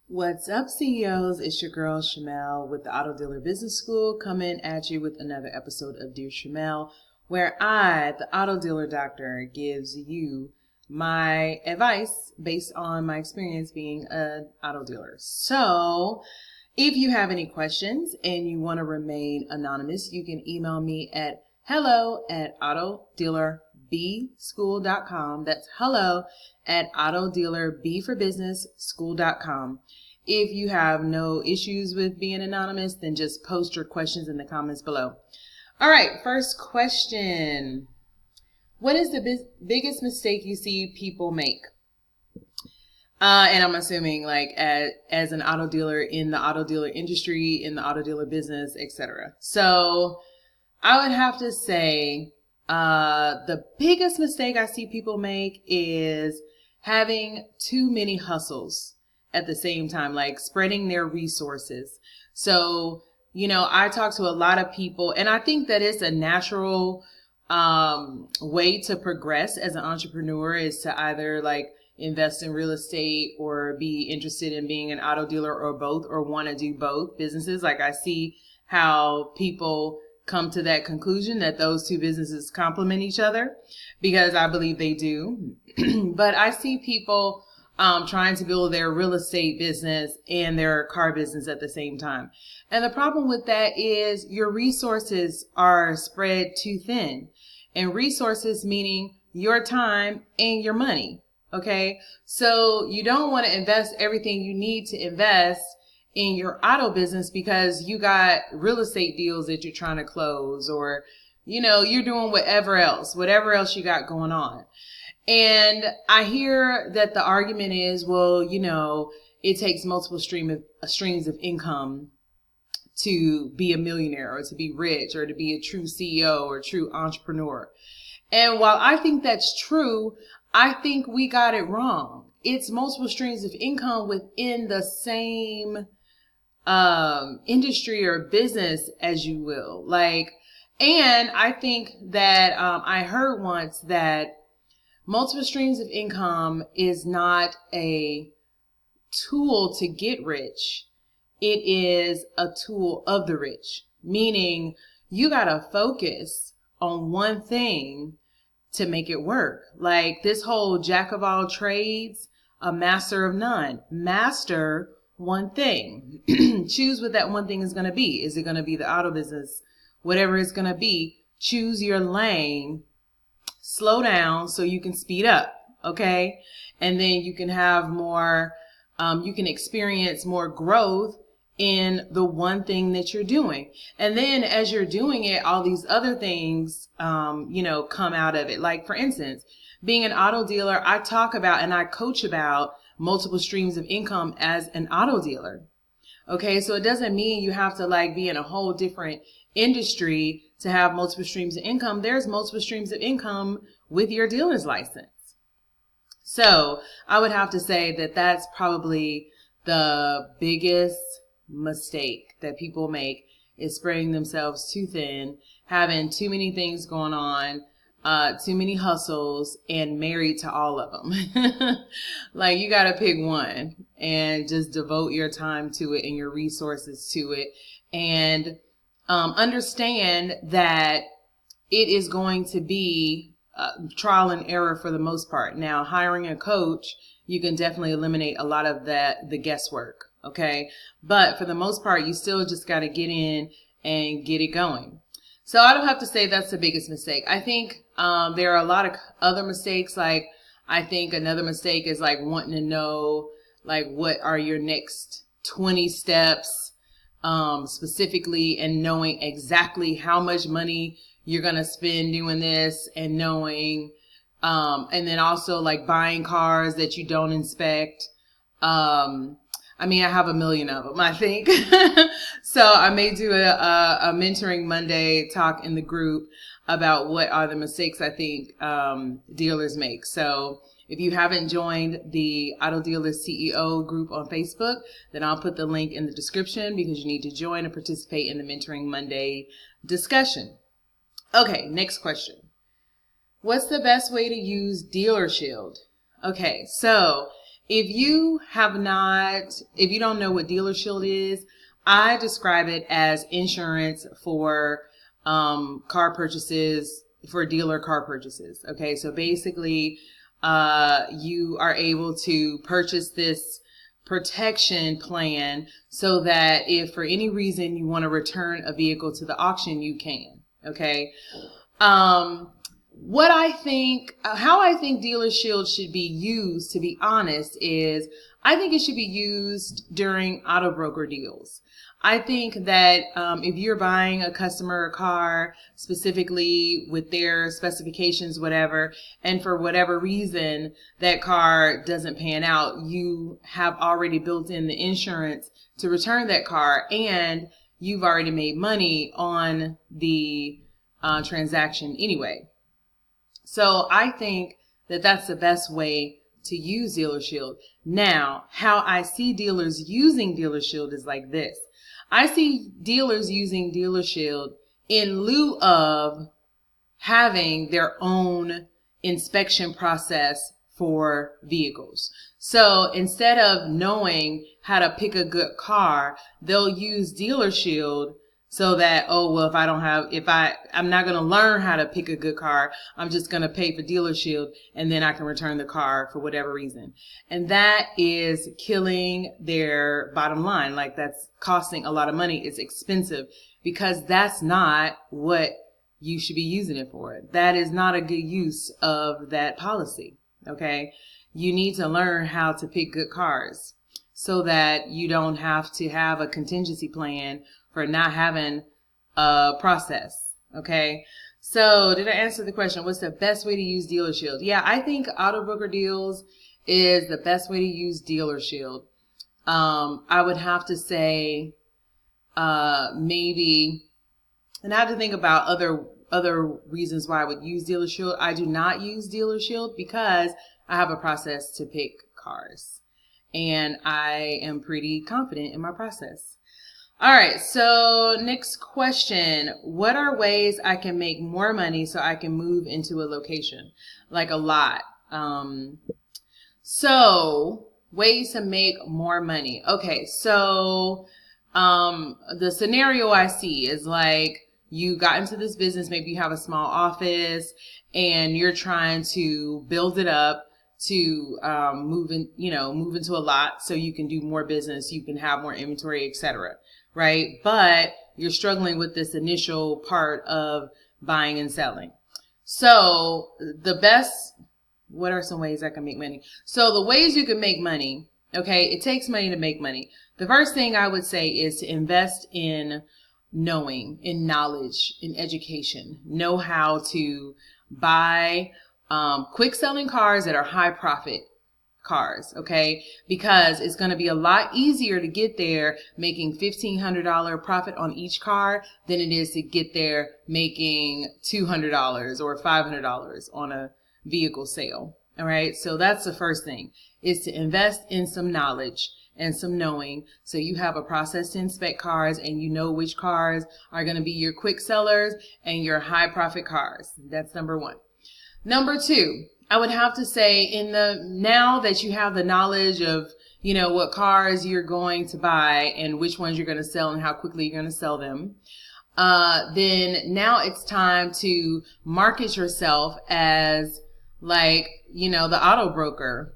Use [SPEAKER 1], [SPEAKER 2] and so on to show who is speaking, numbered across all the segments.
[SPEAKER 1] What's up, CEOs? It's your girl, Shamel, with the Auto Dealer Business School, coming at you with another episode of Dear Shamel, where I, the Auto Dealer Doctor, gives you my advice based on my experience being an auto dealer. So, if you have any questions and you want to remain anonymous, you can email me at hello@autodealerbschool.com. That's hello@autodealerbforbusinessschool.com. If you have no issues with being anonymous, then just post your questions in the comments below. All right, first question. What is the biggest mistake you see people make? And I'm assuming like as an auto dealer in the auto dealer industry, in the auto dealer business, etc. So I would have to say the biggest mistake I see people make is having too many hustles at the same time, like spreading their resources. So, I talk to a lot of people, and I think that it's a natural way to progress as an entrepreneur is to either like invest in real estate or be interested in being an auto dealer or both, or want to do both businesses. Like I see how people come to that conclusion that those two businesses complement each other, because I believe they do. But I see people trying to build their real estate business and their car business at the same time. And the problem with that is your resources are spread too thin. And resources meaning your time and your money. Okay, so you don't want to invest everything you need to invest in your auto business because you got real estate deals that you're trying to close, or, you're doing whatever else you got going on. And I hear that the argument is, well, it takes multiple streams of income to be a millionaire or to be rich or to be a true CEO or true entrepreneur. And while I think that's true, I think we got it wrong. It's multiple streams of income within the same industry or business, as you will. And I think that I heard once that multiple streams of income is not a tool to get rich. It is a tool of the rich, meaning you got to focus on one thing to make it work. Like this whole jack of all trades, a master of none. Master one thing. Choose what that one thing is going to be. Is it going to be the auto business? Whatever it's going to be, choose your lane. Slow down so you can speed up, okay? And then you can have more, you can experience more growth in the one thing that you're doing. And then as you're doing it, all these other things, come out of it. Like for instance, being an auto dealer, I talk about and I coach about multiple streams of income as an auto dealer. Okay, so it doesn't mean you have to be in a whole different industry to have multiple streams of income. There's multiple streams of income with your dealer's license. So I would have to say that that's probably the biggest mistake that people make, is spreading themselves too thin, having too many things going on, too many hustles, and married to all of them. You got to pick one and just devote your time to it and your resources to it. And understand that it is going to be trial and error for the most part. Now, hiring a coach, you can definitely eliminate a lot of the guesswork. Okay. But for the most part, you still just got to get in and get it going. So I don't have to say that's the biggest mistake. I think there are a lot of other mistakes. Like I think another mistake is wanting to know what are your next 20 steps specifically, and knowing exactly how much money you're going to spend doing this, and knowing and then also buying cars that you don't inspect. I have a million of them, I think. So I may do a Mentoring Monday talk in the group about what are the mistakes I think dealers make. So if you haven't joined the Auto Dealer CEO group on Facebook, then I'll put the link in the description, because you need to join and participate in the Mentoring Monday discussion. Okay, next question. What's the best way to use Dealer Shield? Okay, so If you don't know what Dealer Shield is, I describe it as insurance for car purchases, for dealer car purchases. Okay, so basically, you are able to purchase this protection plan so that if for any reason you want to return a vehicle to the auction, you can. Okay. How I think Dealer Shield should be used, to be honest, is I think it should be used during auto broker deals. I think that if you're buying a customer a car specifically with their specifications, whatever, and for whatever reason that car doesn't pan out, you have already built in the insurance to return that car, and you've already made money on the transaction anyway. So I think that that's the best way to use Dealer Shield. Now, how I see dealers using Dealer Shield is like this. I see dealers using Dealer Shield in lieu of having their own inspection process for vehicles. So instead of knowing how to pick a good car, they'll use Dealer Shield so that, oh, well, I'm not going to learn how to pick a good car. I'm just going to pay for Dealer Shield and then I can return the car for whatever reason. And that is killing their bottom line. Like, that's costing a lot of money. It's expensive because that's not what you should be using it for. That is not a good use of that policy. Okay. You need to learn how to pick good cars so that you don't have to have a contingency plan for not having a process. Okay. So did I answer the question? What's the best way to use Dealer Shield? Yeah, I think auto broker deals is the best way to use Dealer Shield. I would have to say, maybe, and I have to think about other reasons why I would use Dealer Shield. I do not use Dealer Shield because I have a process to pick cars and I am pretty confident in my process. All right, so next question. What are ways I can make more money so I can move into a location? Like a lot. So ways to make more money. Okay, so the scenario I see is like you got into this business, maybe you have a small office and you're trying to build it up to move into a lot so you can do more business, you can have more inventory, etc. Right? But you're struggling with this initial part of buying and selling. So what are some ways I can make money? So the ways you can make money, okay, it takes money to make money. The first thing I would say is to invest in knowing, in knowledge, in education. Know how to buy quick selling cars that are high profit cars, okay? Because it's going to be a lot easier to get there making $1,500 profit on each car than it is to get there making $200 or $500 on a vehicle sale. All right. So that's the first thing, is to invest in some knowledge and some knowing. So you have a process to inspect cars and you know which cars are going to be your quick sellers and your high profit cars. That's number one. Number two, I would have to say, now that you have the knowledge of, what cars you're going to buy and which ones you're going to sell and how quickly you're going to sell them, then now it's time to market yourself as like, the auto broker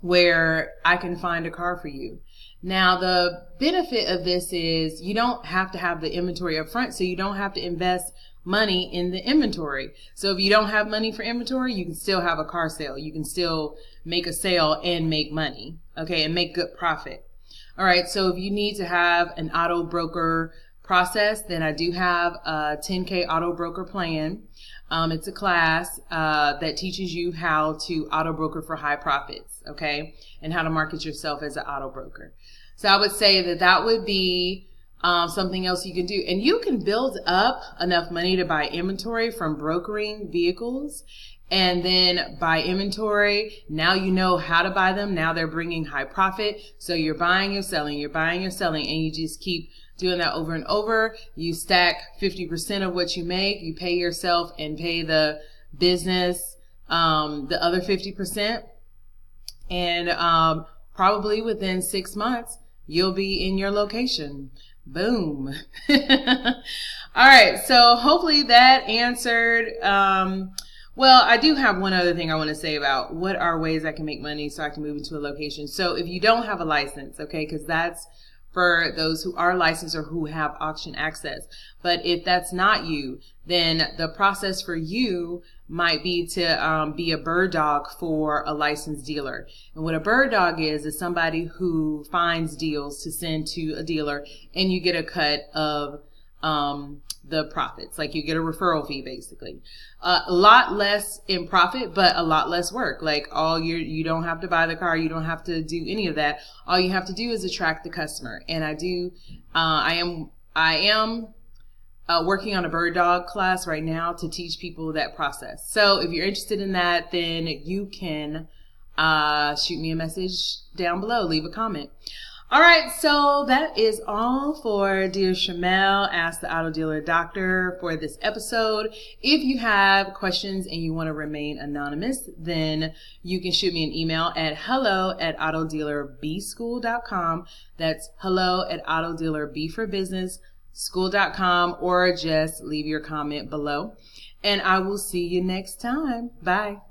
[SPEAKER 1] where I can find a car for you. Now, the benefit of this is you don't have to have the inventory up front, so you don't have to invest money in the inventory. So if you don't have money for inventory, you can still have a car sale. You can still make a sale and make money, okay, and make good profit. All right, so if you need to have an auto broker process, then I do have a 10K auto broker plan. It's a class that teaches you how to auto broker for high profits, okay, and how to market yourself as an auto broker. So I would say that would be something else you can do. And you can build up enough money to buy inventory from brokering vehicles and then buy inventory. Now you know how to buy them. Now they're bringing high profit. So you're buying, you're selling, you're buying, you're selling, and you just keep doing that over and over. You stack 50% of what you make. You pay yourself and pay the business the other 50%. And probably within 6 months, you'll be in your location. Boom. All right. So hopefully that answered. Well, I do have one other thing I want to say about what are ways I can make money so I can move into a location. So if you don't have a license, okay, because that's for those who are licensed or who have auction access. But if that's not you, then the process for you might be to be a bird dog for a licensed dealer. And what a bird dog is somebody who finds deals to send to a dealer, and you get a cut of the profits. Like you get a referral fee basically. A lot less in profit, but a lot less work. Like you don't have to buy the car. You don't have to do any of that. All you have to do is attract the customer. And I am working on a bird dog class right now to teach people that process. So if you're interested in that, then you can shoot me a message down below, leave a comment. All right, so that is all for Dear Shamel, Ask the Auto Dealer Doctor for this episode. If you have questions and you want to remain anonymous, then you can shoot me an email at hello@autodealerbschool.com. That's hello@autodealerbforbusinessschool.com, or just leave your comment below. And I will see you next time. Bye.